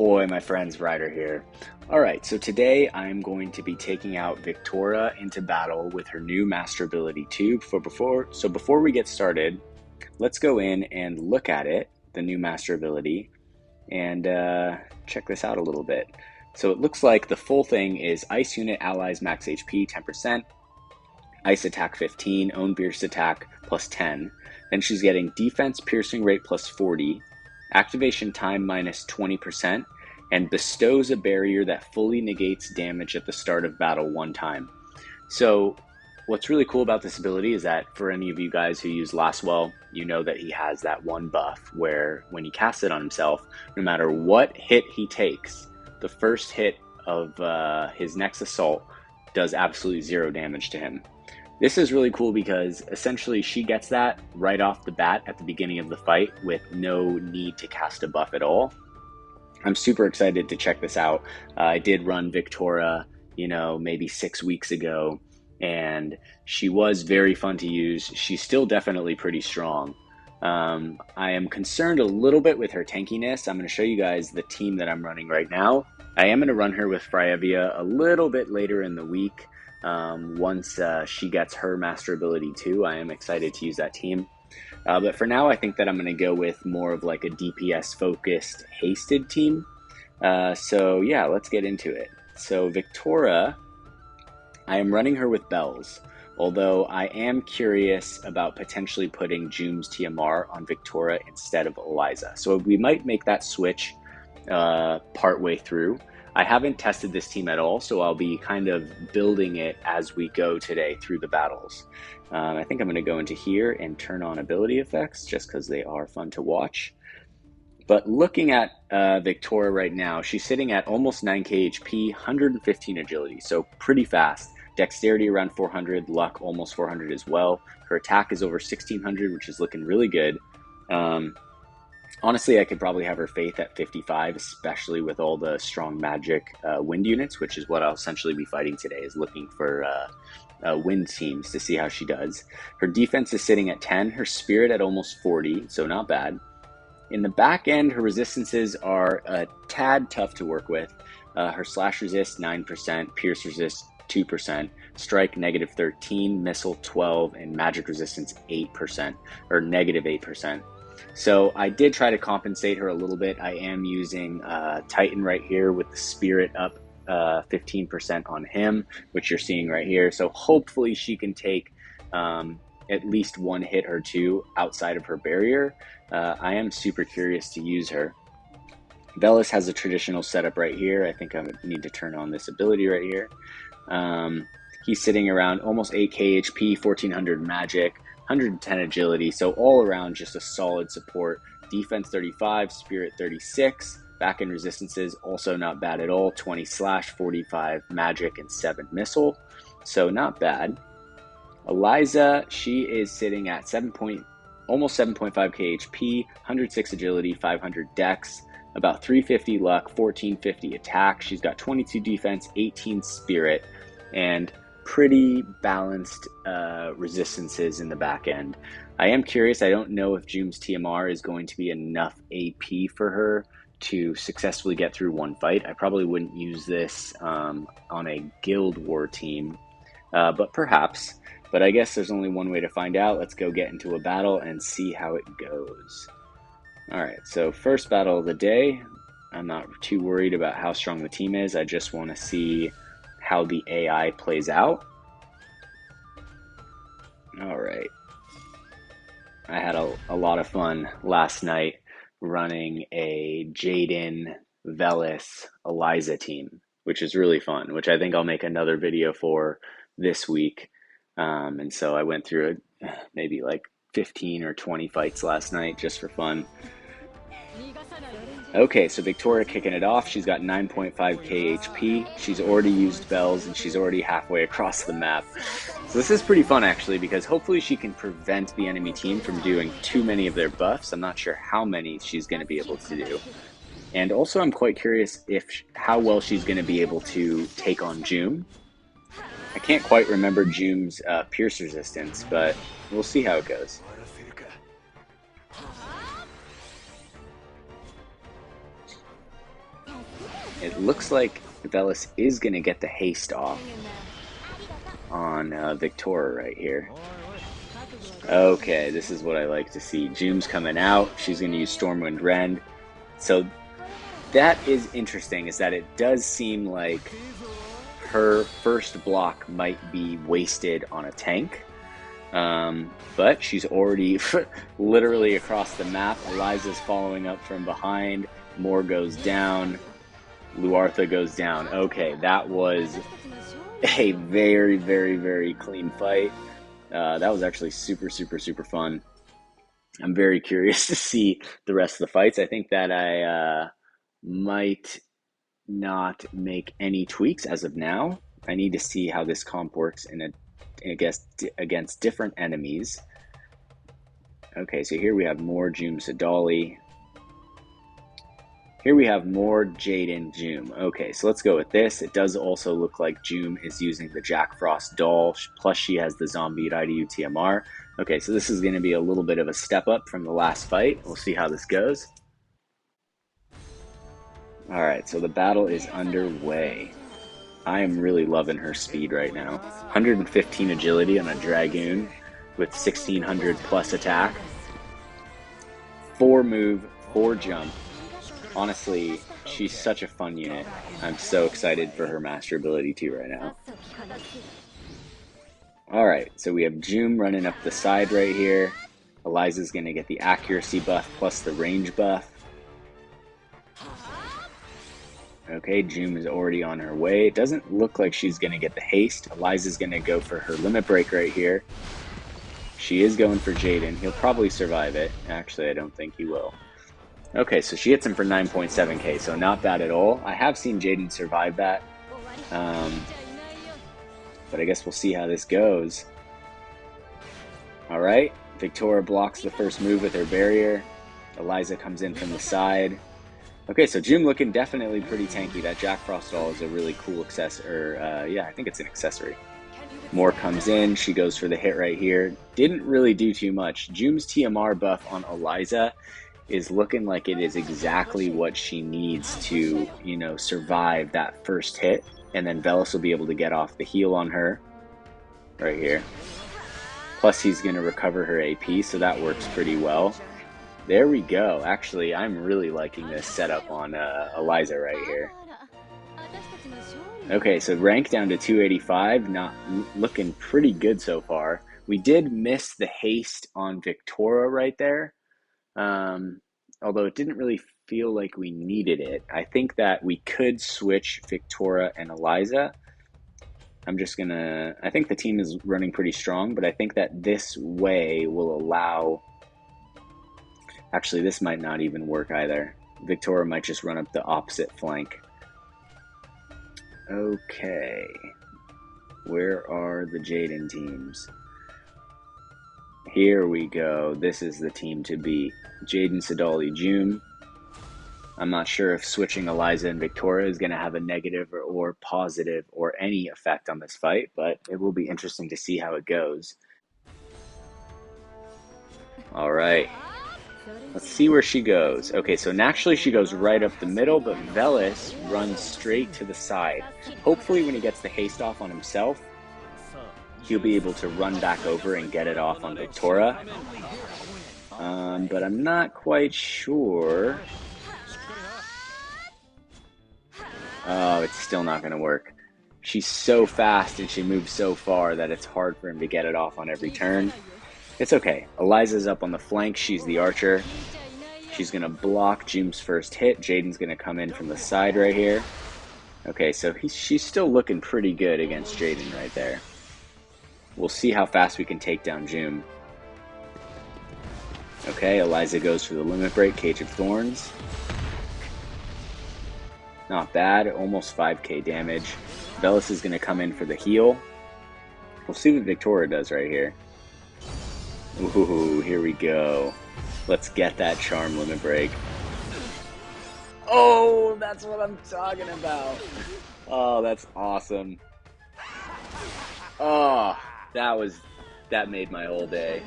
Ahoy, my friends, Ryder here. Alright, so today I'm going to be taking out Viktora into battle with her new master ability 2. Before we get started, let's go in and look at it, the new master ability, and check this out a little bit. So it looks like the full thing is Ice Unit Allies Max HP 10%, Ice Attack 15, Own Pierce Attack plus 10. Then she's getting Defense Piercing Rate plus 40, Activation Time minus 20%, and bestows a barrier that fully negates damage at the start of battle one time. So what's really cool about this ability is that for any of you guys who use Lastwell, you know that he has that one buff where when he casts it on himself, no matter what hit he takes, the first hit of his next assault does absolutely 0 damage to him. This is really cool because essentially she gets that right off the bat at the beginning of the fight with no need to cast a buff at all. I'm super excited to check this out. I did run Viktora, maybe 6 weeks ago, and she was very fun to use. She's still definitely pretty strong. I am concerned a little bit with her tankiness. I'm going to show you guys the team that I'm running right now. I am going to run her with Freyevia a little bit later in the week. Once she gets her master ability 2, I am excited to use that team. But for now, I think that I'm going to go with more of like a DPS focused hasted team. So yeah, let's get into it. So Viktora, I am running her with bells, although I am curious about potentially putting Joom's TMR on Viktora instead of Eliza. So we might make that switch partway through. I haven't tested this team at all, so I'll be kind of building it as we go today through the battles. I think I'm going to go into here and turn on ability effects just because they are fun to watch. But looking at Viktora right now, she's sitting at almost 9k HP, 115 agility, so pretty fast. Dexterity around 400, luck almost 400 as well. Her attack is over 1600, which is looking really good. Honestly, I could probably have her faith at 55, especially with all the strong magic wind units, which is what I'll essentially be fighting today, is looking for wind teams to see how she does. Her defense is sitting at 10, her spirit at almost 40, so not bad. In the back end, her resistances are a tad tough to work with. Her slash resist 9%, pierce resist 2%, strike negative 13, missile 12, and magic resistance 8%, or negative 8%. So I did try to compensate her a little bit. I am using Titan right here with the spirit up 15% on him, which you're seeing right here. So hopefully she can take at least one hit or two outside of her barrier. I am super curious to use her. Velis has a traditional setup right here. I think I would need to turn on this ability right here. He's sitting around almost 8k HP, 1400 magic, 110 agility, so all around just a solid support. Defense 35, spirit 36, back end resistances also not bad at all, 20 slash, 45 magic, and 7 missile, so not bad. Eliza, she is sitting at almost 7.5k HP, 106 agility, 500 dex, about 350 luck, 1450 attack. She's got 22 defense, 18 spirit, and pretty balanced resistances in the back end. I am curious. I don't know if Joom's TMR is going to be enough AP for her to successfully get through one fight. I probably wouldn't use this on a guild war team, but perhaps. But I guess there's only one way to find out. Let's go get into a battle and see how it goes. Alright, so first battle of the day. I'm not too worried about how strong the team is. I just want to see how the AI plays out. Alright. I had a lot of fun last night running a Jaden, Velis, Eliza team, which is really fun, which I think I'll make another video for this week. And so I went through maybe like 15 or 20 fights last night just for fun. Okay, so Viktora kicking it off. She's got 9.5k HP. She's already used bells and she's already halfway across the map. So this is pretty fun actually, because hopefully she can prevent the enemy team from doing too many of their buffs. I'm not sure how many she's going to be able to do. And also I'm quite curious how well she's going to be able to take on Joom. I can't quite remember Joom's pierce resistance, but we'll see how it goes. it looks like Velis is going to get the haste off on Viktora right here. Okay, this is what I like to see. Jume's coming out. She's going to use Stormwind Rend. So that is interesting, is that it does seem like her first block might be wasted on a tank. But she's already literally across the map. Eliza's following up from behind. Moore goes down. Luartha goes down. Okay, that was a very, very, very clean fight. That was actually super, super, super fun. I'm very curious to see the rest of the fights. I think that I might not make any tweaks as of now. I need to see how this comp works against different enemies. Okay, so here we have more Jume Sadali. Here we have more Jaden Jume. Okay, so let's go with this. It does also look like Jume is using the Jack Frost doll, plus she has the Zombie Ryder TMR. Okay, so this is going to be a little bit of a step up from the last fight. We'll see how this goes. Alright, so the battle is underway. I am really loving her speed right now. 115 agility on a Dragoon with 1600 plus attack. 4 move, 4 jump. Honestly, she's such a fun unit. I'm so excited for her Master Ability 2 right now. Alright, so we have Jume running up the side right here. Eliza's going to get the accuracy buff plus the range buff. Okay, Jume is already on her way. It doesn't look like she's going to get the haste. Eliza's going to go for her limit break right here. She is going for Jaden. He'll probably survive it. Actually, I don't think he will. Okay, so she hits him for 9.7k, so not bad at all. I have seen Jaden survive that. But I guess we'll see how this goes. Alright, Viktora blocks the first move with her barrier. Eliza comes in from the side. Okay, so Jume looking definitely pretty tanky. That Jack Frost doll is a really cool accessory. Yeah, I think it's an accessory. Moore comes in. She goes for the hit right here. Didn't really do too much. Jume's TMR buff on Eliza is looking like it is exactly what she needs to, you know, survive that first hit. And then Velis will be able to get off the heal on her right here. Plus, he's going to recover her AP, so that works pretty well. There we go. Actually, I'm really liking this setup on Eliza right here. Okay, so rank down to 285, not looking pretty good so far. We did miss the haste on Viktora right there, although it didn't really feel like we needed it. I think that we could switch Viktora and Eliza. I think the team is running pretty strong, but I think that this way will allow... Actually, this might not even work either. Viktora might just run up the opposite flank. Okay. Where are the Jaden teams? Here we go. This is the team to beat. Jaden, Sadali, Jume. I'm not sure if switching Eliza and Viktora is going to have a negative or positive or any effect on this fight, but it will be interesting to see how it goes. All right. Let's see where she goes. Okay, so naturally she goes right up the middle, but Velis runs straight to the side. Hopefully when he gets the haste off on himself, he'll be able to run back over and get it off on Viktora. But I'm not quite sure. Oh, it's still not going to work. She's so fast and she moves so far that it's hard for him to get it off on every turn. It's okay. Eliza's up on the flank. She's the archer. She's going to block Jume's first hit. Jaden's going to come in from the side right here. Okay, so she's still looking pretty good against Jaden right there. We'll see how fast we can take down Jume. Okay, Eliza goes for the limit break, Cage of Thorns. Not bad, almost 5k damage. Velis is going to come in for the heal. We'll see what Viktora does right here. Ooh, here we go. Let's get that charm limit break. Oh, that's what I'm talking about. Oh, that's awesome. Oh, that made my whole day.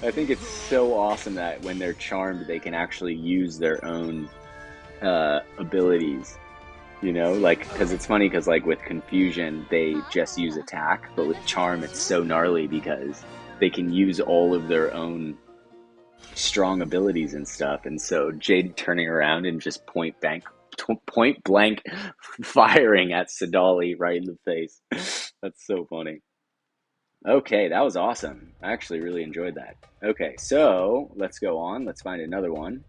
I think it's so awesome that when they're charmed, they can actually use their own abilities, you know, like, because it's funny because like with confusion they just use attack, but with charm it's so gnarly because they can use all of their own strong abilities and stuff. And so Jade turning around and just point blank firing at Sadali right in the face. That's so funny. Okay, that was awesome. I actually really enjoyed that. Okay, so let's go on. Let's find another one.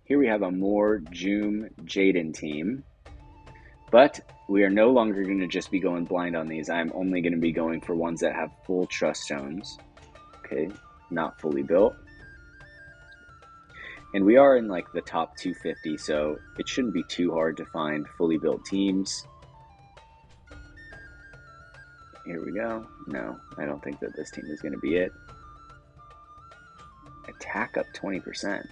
Here we have a more Joom Jaden team, but we are no longer going to just be going blind on these. I'm only going to be going for ones that have full trust stones. Okay, not fully built. And we are in like the top 250, so it shouldn't be too hard to find fully built teams. Here we go. No, I don't think that this team is going to be it. Attack up 20%.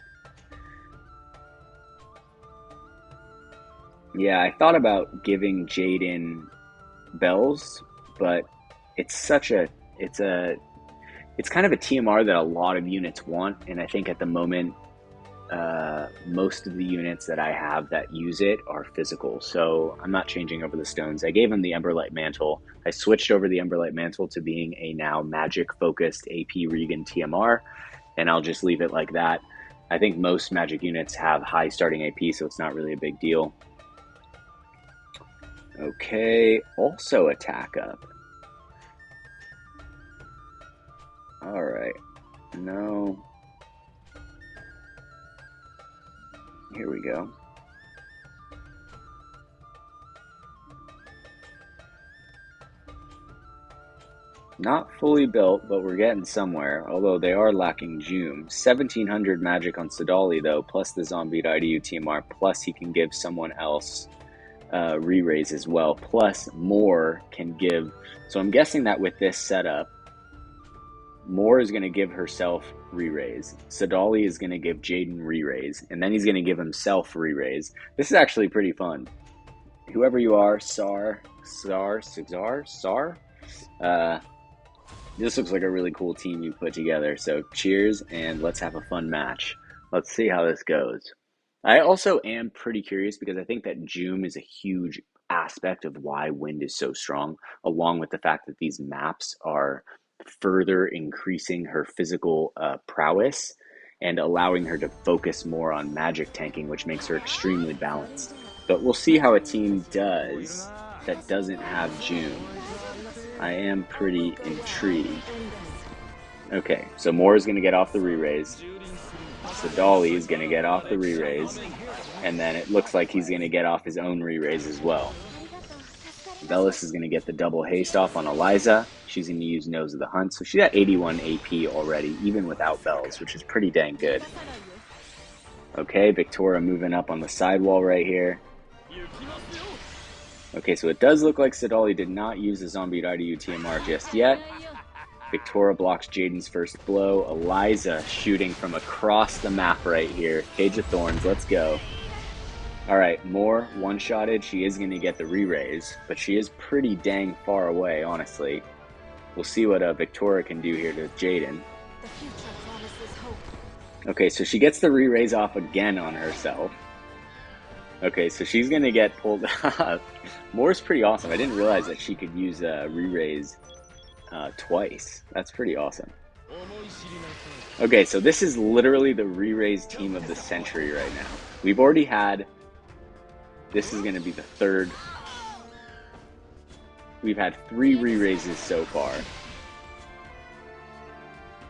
Yeah, I thought about giving Jaden bells, but it's kind of a TMR that a lot of units want, and I think at the moment most of the units that I have that use it are physical, so I'm not changing over the stones. I gave him the Emberlight Mantle. I switched over the Emberlight Mantle to being a now magic focused AP Regan TMR, and I'll just leave it like that. I think most magic units have high starting AP, so it's not really a big deal. Okay, also attack up. All right, no. Here we go. Not fully built, but we're getting somewhere, although they are lacking Joom. 1700 magic on Sadali, though, plus the Zombie IDU TMR, plus he can give someone else re-raise as well, plus Moore can give. So I'm guessing that with this setup, Moore is going to give herself re-raise. Sadali is going to give Jaden re-raise, and then he's going to give himself re-raise. This is actually pretty fun. Whoever you are, Sar, this looks like a really cool team you put together. So cheers, and let's have a fun match. Let's see how this goes. I also am pretty curious because I think that Joom is a huge aspect of why Wind is so strong, along with the fact that these maps are further increasing her physical prowess and allowing her to focus more on magic tanking, which makes her extremely balanced. But we'll see how a team does that doesn't have Joom. I am pretty intrigued. Okay, so Moore is going to get off the re-raise. Sadali is going to get off the re-raise. And then it looks like he's going to get off his own re-raise as well. Velis is going to get the double haste off on Eliza. She's going to use Nose of the Hunt. So she's at 81 AP already, even without bells, which is pretty dang good. Okay, Viktora moving up on the sidewall right here. Okay, so it does look like Sadali did not use the Zombie IDU TMR just yet. Viktora blocks Jaden's first blow. Eliza shooting from across the map right here. Cage of Thorns, let's go. All right, Moore one-shotted. She is going to get the re-raise, but she is pretty dang far away, honestly. We'll see what Viktora can do here to Jaden. Okay, so she gets the re-raise off again on herself. Okay, so she's going to get pulled up. Moore's pretty awesome. I didn't realize that she could use a re-raise twice. That's pretty awesome. Okay, so this is literally the re-raise team of the century right now. We've already had... This is going to be the third. We've had 3 re-raises so far.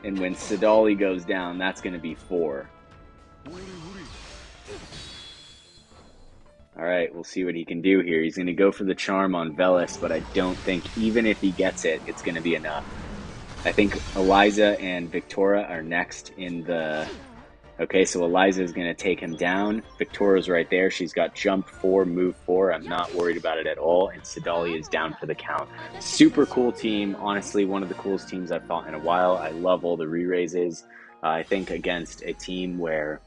And when Sadali goes down, that's going to be 4. Alright, we'll see what he can do here. He's going to go for the charm on Velis, but I don't think, even if he gets it, it's going to be enough. I think Eliza and Viktora are next in the... Okay, so Eliza is going to take him down. Viktora's right there. She's got jump 4, move 4. I'm not worried about it at all. And Sadali is down for the count. Super cool team. Honestly, one of the coolest teams I've fought in a while. I love all the re-raises. I think against a team where,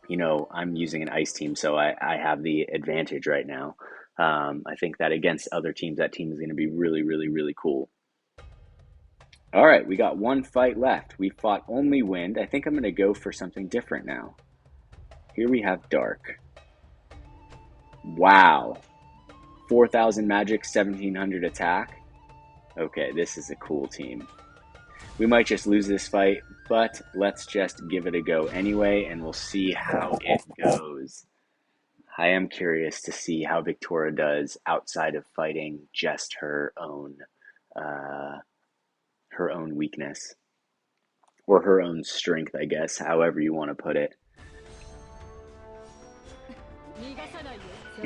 you know, I'm using an ice team, so I have the advantage right now. I think that against other teams, that team is going to be really, really, really cool. All right, we got 1 fight left. We fought only Wind. I think I'm going to go for something different now. Here we have Dark. Wow. 4,000 magic, 1,700 attack. Okay, this is a cool team. We might just lose this fight, but let's just give it a go anyway, and we'll see how it goes. I am curious to see how Viktora does outside of fighting just her own weakness. Or her own strength, I guess, however you want to put it.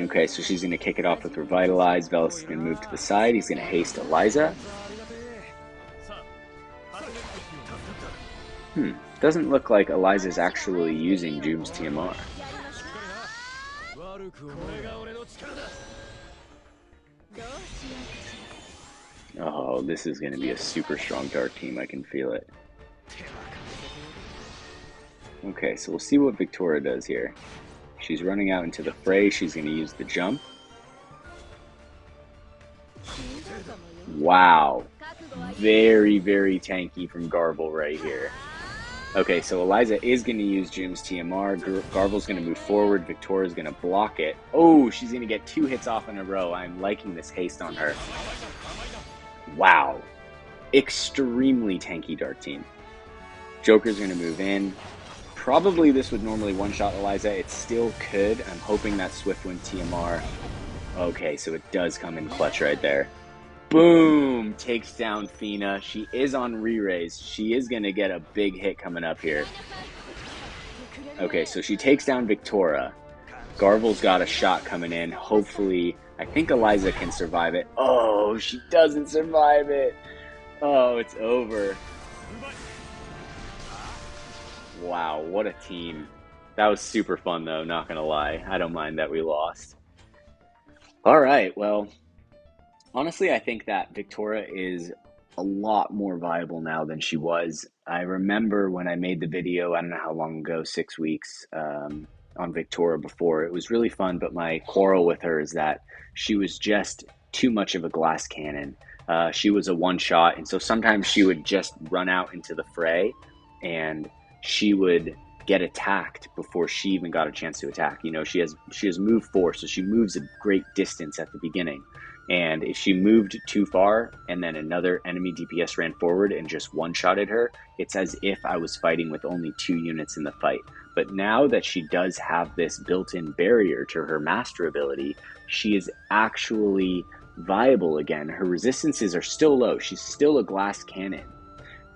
Okay, so she's going to kick it off with Revitalize. Velas is going to move to the side. He's going to haste Eliza. Doesn't look like Eliza's actually using Jume's TMR. Oh, this is going to be a super strong dark team. I can feel it. Okay, so we'll see what Viktora does here. She's running out into the fray. She's going to use the jump. Wow. Very, very tanky from Garble right here. Okay, so Eliza is going to use Jume's TMR. Garble's going to move forward. Viktora's going to block it. Oh, she's going to get 2 hits off in a row. I'm liking this haste on her. Wow. Extremely tanky dark team. Joker's going to move in. Probably this would normally one-shot Eliza. It still could. I'm hoping that Swiftwind TMR. Okay, so it does come in clutch right there. Boom! Takes down Fina. She is on re-raise. She is going to get a big hit coming up here. Okay, so she takes down Viktora. Garvel's got a shot coming in. Hopefully, I think Eliza can survive it. Oh, she doesn't survive it. Oh, it's over. Wow, what a team. That was super fun, though, not gonna lie. I don't mind that we lost. All right, well, honestly, I think that Viktora is a lot more viable now than she was. I remember when I made the video, I don't know how long ago, 6 weeks, on Viktora before. It was really fun, but my quarrel with her is that she was just too much of a glass cannon. She was a one-shot, and so sometimes she would just run out into the fray, and she would get attacked before she even got a chance to attack. You know, she has move 4, so she moves a great distance at the beginning. And if she moved too far and then another enemy DPS ran forward and just one-shotted her, it's as if I was fighting with only 2 units in the fight. But now that she does have this built-in barrier to her master ability, she is actually viable again. Her resistances are still low. She's still a glass cannon.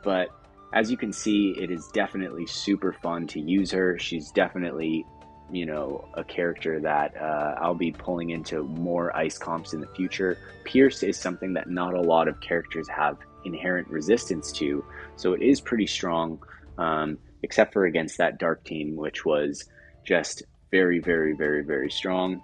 But as you can see, it is definitely super fun to use her. She's definitely, you know, a character that I'll be pulling into more ice comps in the future. Pierce is something that not a lot of characters have inherent resistance to, so it is pretty strong, except for against that dark team, which was just very, very, very, very strong.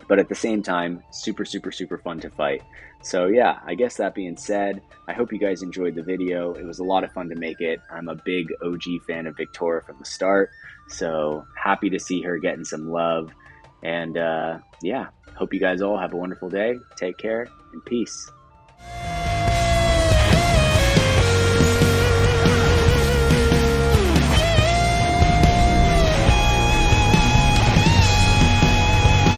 But at the same time, super, super, super fun to fight. So yeah, I guess that being said, I hope you guys enjoyed the video. It was a lot of fun to make it. I'm a big OG fan of Viktora from the start, so happy to see her getting some love. And yeah, hope you guys all have a wonderful day. Take care and peace.